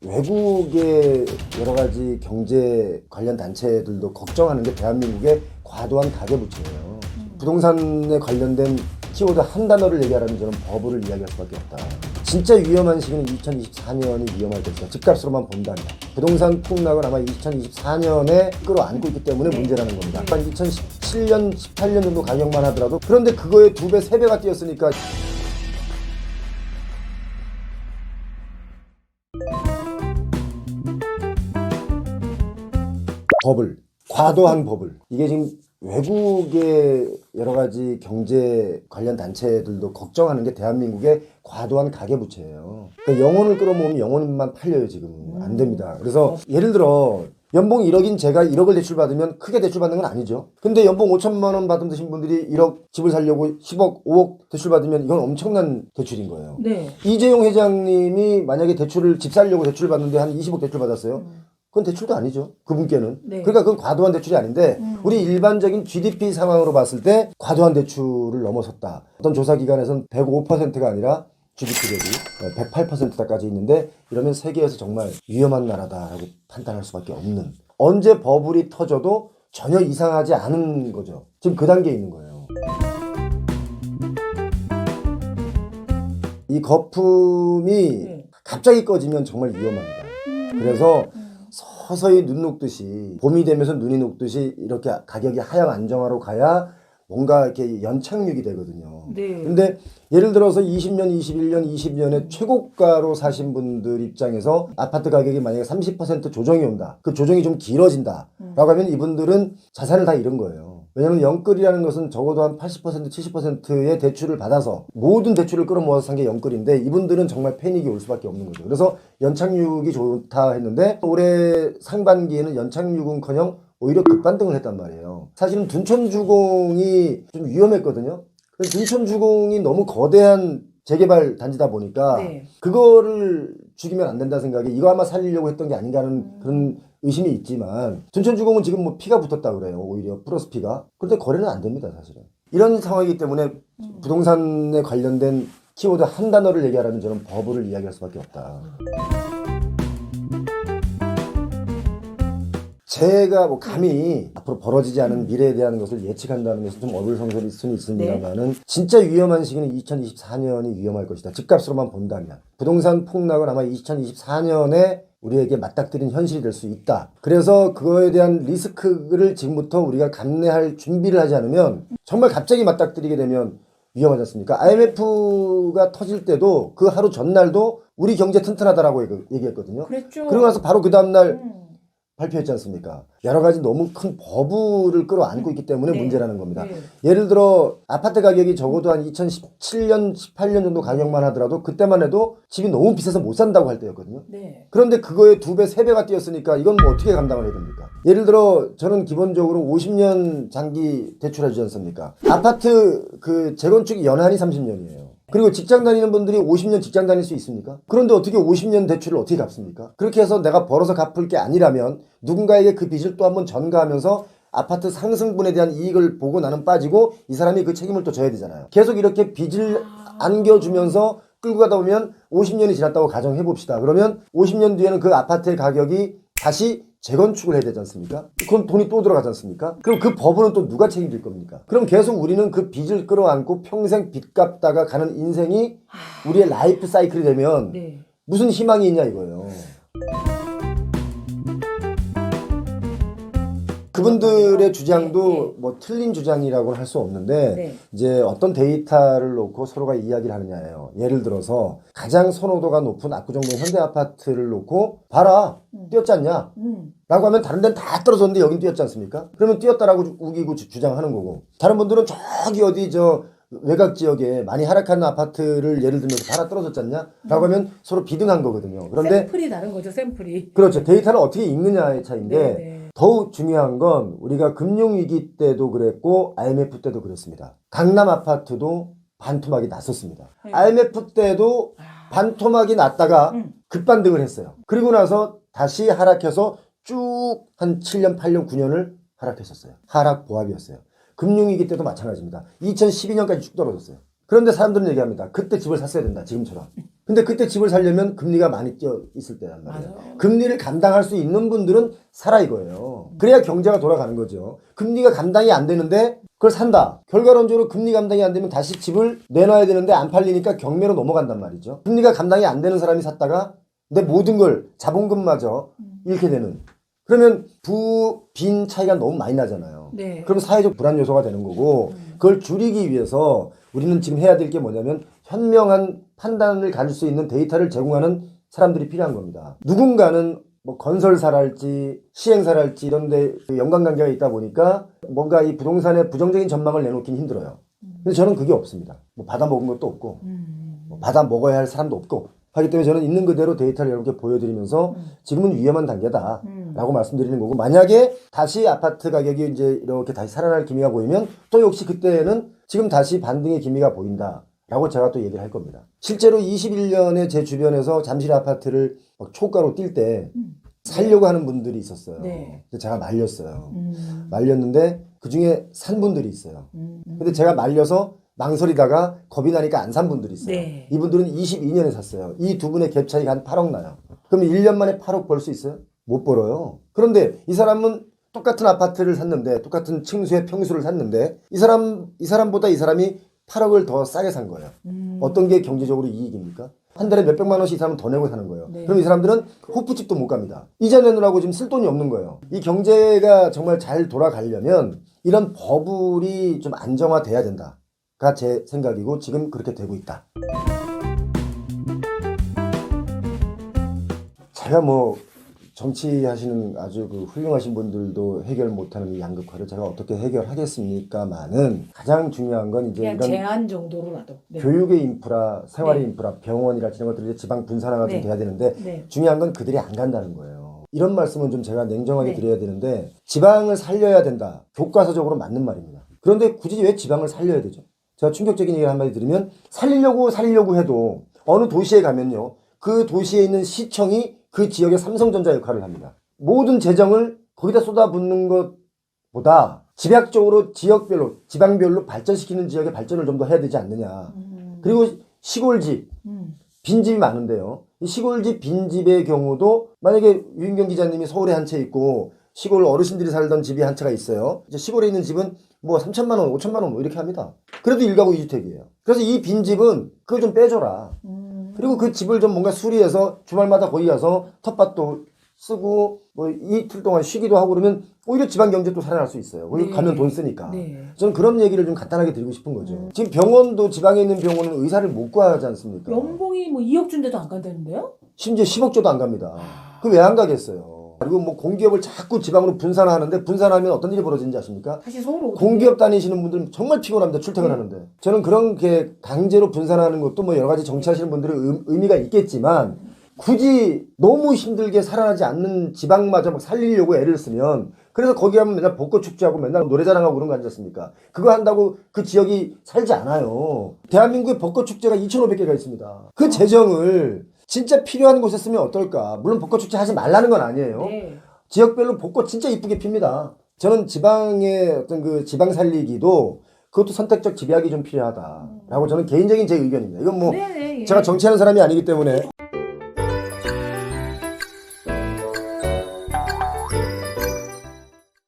외국의 여러 가지 경제 관련 단체들도 걱정하는 게 대한민국의 과도한 가계부채예요. 부동산에 관련된 키워드 한 단어를 얘기하라면 저는 버블을 이야기할 수밖에 없다. 진짜 위험한 시기는 2024년이 위험할 것이다. 집값으로만 본다면. 부동산 폭락은 아마 2024년에 끌어안고 있기 때문에 문제라는 겁니다. 2017년, 18년 정도 가격만 하더라도 그런데 그거에 2배, 3배가 뛰었으니까 버블, 과도한 버블. 이게 지금 외국의 여러 가지 경제 관련 단체들도 걱정하는 게 대한민국의 과도한 가계부채예요. 그러니까 영혼을 끌어모으면 영혼만 팔려요, 지금. 안 됩니다. 그래서 예를 들어 연봉 1억인 제가 1억을 대출받으면 크게 대출받는 건 아니죠. 근데 연봉 5천만 원 받으신 분들이 1억 집을 살려고 10억, 5억 대출받으면 이건 엄청난 대출인 거예요. 네. 이재용 회장님이 만약에 집 살려고 대출을 받는데 한 20억 대출 받았어요. 그건 대출도 아니죠. 그분께는. 네. 그러니까 그건 과도한 대출이 아닌데 우리 일반적인 GDP 상황으로 봤을 때 과도한 대출을 넘어섰다. 어떤 조사기관에서는 105%가 아니라 GDP 대비 108%까지 있는데 이러면 세계에서 정말 위험한 나라다라고 판단할 수밖에 없는. 언제 버블이 터져도 전혀 이상하지 않은 거죠. 지금 그 단계에 있는 거예요. 이 거품이 갑자기 꺼지면 정말 위험합니다. 그래서 서서히 눈 녹듯이 봄이 되면서 눈이 녹듯이 이렇게 가격이 하향 안정화로 가야 뭔가 이렇게 연착륙이 되거든요. 네. 근데 예를 들어서 20년, 21년, 20년에 최고가로 사신 분들 입장에서 아파트 가격이 만약에 30% 조정이 온다. 그 조정이 좀 길어진다. 라고 하면 이분들은 자산을 다 잃은 거예요. 왜냐면 영끌이라는 것은 적어도 한 80%, 70%의 대출을 받아서 모든 대출을 끌어모아서 산 게 영끌인데 이분들은 정말 패닉이 올 수밖에 없는 거죠. 그래서 연착륙이 좋다 했는데 올해 상반기에는 연착륙은커녕 오히려 급반등을 했단 말이에요. 사실은 둔촌주공이 좀 위험했거든요. 둔촌주공이 너무 거대한 재개발 단지다 보니까 그거를 죽이면 안 된다 생각에 이거 아마 살리려고 했던 게 아닌가 하는 그런 의심이 있지만 둔촌주공은 지금 뭐 피가 붙었다 그래요. 오히려 플러스 피가. 그런데 거래는 안 됩니다, 사실은. 이런 상황이기 때문에 부동산에 관련된 키워드 한 단어를 얘기하라면 저는 버블을 이야기할 수밖에 없다. 제가 뭐 감히 앞으로 벌어지지 않은 미래에 대한 것을 예측한다는 것은 좀 어불성설일 수는 있습니다만은 진짜 위험한 시기는 2024년이 위험할 것이다. 집값으로만 본다면. 부동산 폭락은 아마 2024년에 우리에게 맞닥뜨린 현실이 될 수 있다. 그래서 그거에 대한 리스크를 지금부터 우리가 감내할 준비를 하지 않으면 정말 갑자기 맞닥뜨리게 되면 위험하지 않습니까? IMF가 터질 때도 그 하루 전날도 우리 경제 튼튼하다라고 얘기했거든요. 그랬죠. 그러고 나서 바로 그 다음날 발표했지 않습니까? 여러 가지 너무 큰 버블을 끌어안고 있기 때문에 문제라는 겁니다. 예를 들어 아파트 가격이 적어도 한 2017년, 18년 정도 가격만 하더라도 그때만 해도 집이 너무 비싸서 못 산다고 할 때였거든요. 그런데 그거에 2배, 3배가 뛰었으니까 이건 뭐 어떻게 감당을 해야 됩니까? 예를 들어 저는 기본적으로 50년 장기 대출해 주지 않습니까? 아파트 그 재건축이 연한이 30년이에요. 그리고 직장 다니는 분들이 50년 직장 다닐 수 있습니까? 그런데 어떻게 50년 대출을 어떻게 갚습니까? 그렇게 해서 내가 벌어서 갚을 게 아니라면 누군가에게 그 빚을 또 한번 전가하면서 아파트 상승분에 대한 이익을 보고 나는 빠지고 이 사람이 그 책임을 또 져야 되잖아요. 계속 이렇게 빚을 안겨주면서 끌고 가다 보면 50년이 지났다고 가정해 봅시다. 그러면 50년 뒤에는 그 아파트의 가격이 다시 재건축을 해야 되지 않습니까? 그럼 돈이 또 들어가지 않습니까? 그럼 그 버블은 또 누가 책임질 겁니까? 그럼 계속 우리는 그 빚을 끌어안고 평생 빚 갚다가 가는 인생이 우리의 라이프 사이클이 되면 무슨 희망이 있냐 이거예요. 그분들의 주장도 뭐 틀린 주장이라고는 할 수 없는데 이제 어떤 데이터를 놓고 서로가 이야기를 하느냐예요. 예를 들어서 가장 선호도가 높은 압구정동 현대아파트를 놓고 봐라 뛰었지 않냐 라고 하면 다른 데는 다 떨어졌는데 여긴 뛰었지 않습니까? 그러면 뛰었다라고 우기고 주장하는 거고 다른 분들은 저기 어디 저 외곽 지역에 많이 하락하는 아파트를 예를 들면서 봐라 떨어졌지 않냐? 라고 하면 서로 비등한 거거든요. 그런데 샘플이 다른 거죠, 샘플이. 그렇죠. 데이터를 어떻게 읽느냐의 차이인데 더욱 중요한 건 우리가 금융위기 때도 그랬고 IMF 때도 그랬습니다. 강남 아파트도 반토막이 났었습니다. IMF 때도 반토막이 났다가 급반등을 했어요. 그리고 나서 다시 하락해서 쭉 한 7년, 8년, 9년을 하락했었어요. 하락 보합이었어요. 금융위기 때도 마찬가지입니다. 2012년까지 쭉 떨어졌어요. 그런데 사람들은 얘기합니다. 그때 집을 샀어야 된다. 지금처럼. 근데 그때 집을 살려면 금리가 많이 뛰어 있을 때란 말이에요. 맞아요. 금리를 감당할 수 있는 분들은 사라 이거예요. 그래야 경제가 돌아가는 거죠. 금리가 감당이 안 되는데 그걸 산다. 결과론적으로 금리 감당이 안 되면 다시 집을 내놔야 되는데 안 팔리니까 경매로 넘어간단 말이죠. 금리가 감당이 안 되는 사람이 샀다가 내 모든 걸 자본금마저 잃게 되는. 그러면 빈 차이가 너무 많이 나잖아요. 네. 그럼 사회적 불안 요소가 되는 거고 그걸 줄이기 위해서 우리는 지금 해야 될 게 뭐냐면 현명한 판단을 가질 수 있는 데이터를 제공하는 사람들이 필요한 겁니다. 누군가는 뭐 건설사랄지 시행사랄지 이런 데 연관관계가 있다 보니까 뭔가 이 부동산의 부정적인 전망을 내놓긴 힘들어요. 근데 저는 그게 없습니다. 뭐 받아먹은 것도 없고 뭐 받아먹어야 할 사람도 없고 하기 때문에 저는 있는 그대로 데이터를 여러분께 보여드리면서 지금은 위험한 단계다 라고 말씀드리는 거고, 만약에 다시 아파트 가격이 이제 이렇게 다시 살아날 기미가 보이면 또 역시 그때는 지금 다시 반등의 기미가 보인다 라고 제가 또 얘기를 할 겁니다. 실제로 21년에 제 주변에서 잠실 아파트를 막 초가로 뛸 때 살려고 하는 분들이 있었어요. 네. 근데 제가 말렸어요. 말렸는데 그 중에 산 분들이 있어요. 근데 제가 말려서 망설이다가 겁이 나니까 안 산 분들이 있어요. 네. 이분들은 22년에 샀어요. 이 두 분의 갭 차이가 한 8억 나요. 그럼 1년 만에 8억 벌 수 있어요? 못 벌어요. 그런데 이 사람은 똑같은 아파트를 샀는데, 똑같은 층수의 평수를 샀는데 이 사람보다 이 사람이 8억을 더 싸게 산 거예요. 어떤 게 경제적으로 이익입니까? 한 달에 몇백만 원씩 이 사람은 더 내고 사는 거예요. 네. 그럼 이 사람들은 호프집도 못 갑니다. 이자 내느라고 지금 쓸 돈이 없는 거예요. 이 경제가 정말 잘 돌아가려면 이런 버블이 좀 안정화돼야 된다가 제 생각이고 지금 그렇게 되고 있다. 제가 뭐 정치하시는 아주 그 훌륭하신 분들도 해결 못하는 이 양극화를 제가 어떻게 해결하겠습니까마는 가장 중요한 건 이제 그냥 이런 제한 정도로라도. 네. 교육의 인프라, 생활의 네. 인프라, 병원이랄지 이런 것들이 지방 분산화가 좀 네. 돼야 되는데 네. 중요한 건 그들이 안 간다는 거예요. 이런 말씀은 좀 제가 냉정하게 네. 드려야 되는데 지방을 살려야 된다. 교과서적으로 맞는 말입니다. 그런데 굳이 왜 지방을 살려야 되죠? 제가 충격적인 얘기를 한마디 드리면 살리려고 해도 어느 도시에 가면요. 그 도시에 있는 시청이 그 지역의 삼성전자 역할을 합니다. 모든 재정을 거기다 쏟아붓는 것보다 집약적으로 지역별로, 지방별로 발전시키는 지역의 발전을 좀 더 해야 되지 않느냐. 그리고 시골집, 빈집이 많은데요. 이 시골집, 빈집의 경우도 만약에 유인경 기자님이 서울에 한 채 있고 시골 어르신들이 살던 집이 한 채가 있어요. 이제 시골에 있는 집은 뭐 3천만 원, 5천만 원 뭐 이렇게 합니다. 그래도 1가구 2주택이에요. 그래서 이 빈집은 그거 좀 빼줘라. 그리고 그 집을 좀 뭔가 수리해서 주말마다 거기 가서 텃밭도 쓰고 뭐 이틀 동안 쉬기도 하고 그러면 오히려 지방 경제 또 살아날 수 있어요. 거기 네. 가면 돈 쓰니까. 네. 저는 그런 얘기를 좀 간단하게 드리고 싶은 거죠. 지금 병원도 지방에 있는 병원은 의사를 못 구하지 않습니까? 연봉이 뭐 2억 준데도 안 간다는데요? 심지어 10억조도 안 갑니다. 그 왜 안 가겠어요? 그리고 뭐 공기업을 자꾸 지방으로 분산하는데 분산하면 어떤 일이 벌어지는지 아십니까? 다시 서울로 오던데. 공기업 다니시는 분들은 정말 피곤합니다. 출퇴근하는데. 저는 그런 게 강제로 분산하는 것도 뭐 여러 가지 정치하시는 분들의 의미가 있겠지만 굳이 너무 힘들게 살아나지 않는 지방마저 막 살리려고 애를 쓰면 그래서 거기 가면 맨날 벚꽃 축제하고 맨날 노래자랑하고 그런 거 아니지 않습니까? 그거 한다고 그 지역이 살지 않아요. 대한민국에 벚꽃 축제가 2,500개가 있습니다. 그 재정을 진짜 필요한 곳에 쓰면 어떨까? 물론 벚꽃 축제 하지 말라는 건 아니에요. 네. 지역별로 벚꽃 진짜 이쁘게 핍니다. 저는 지방의 어떤 그 지방 살리기도 그것도 선택적 집약이 좀 필요하다라고 저는 개인적인 제 의견입니다. 이건 뭐 네네, 예. 제가 정치하는 사람이 아니기 때문에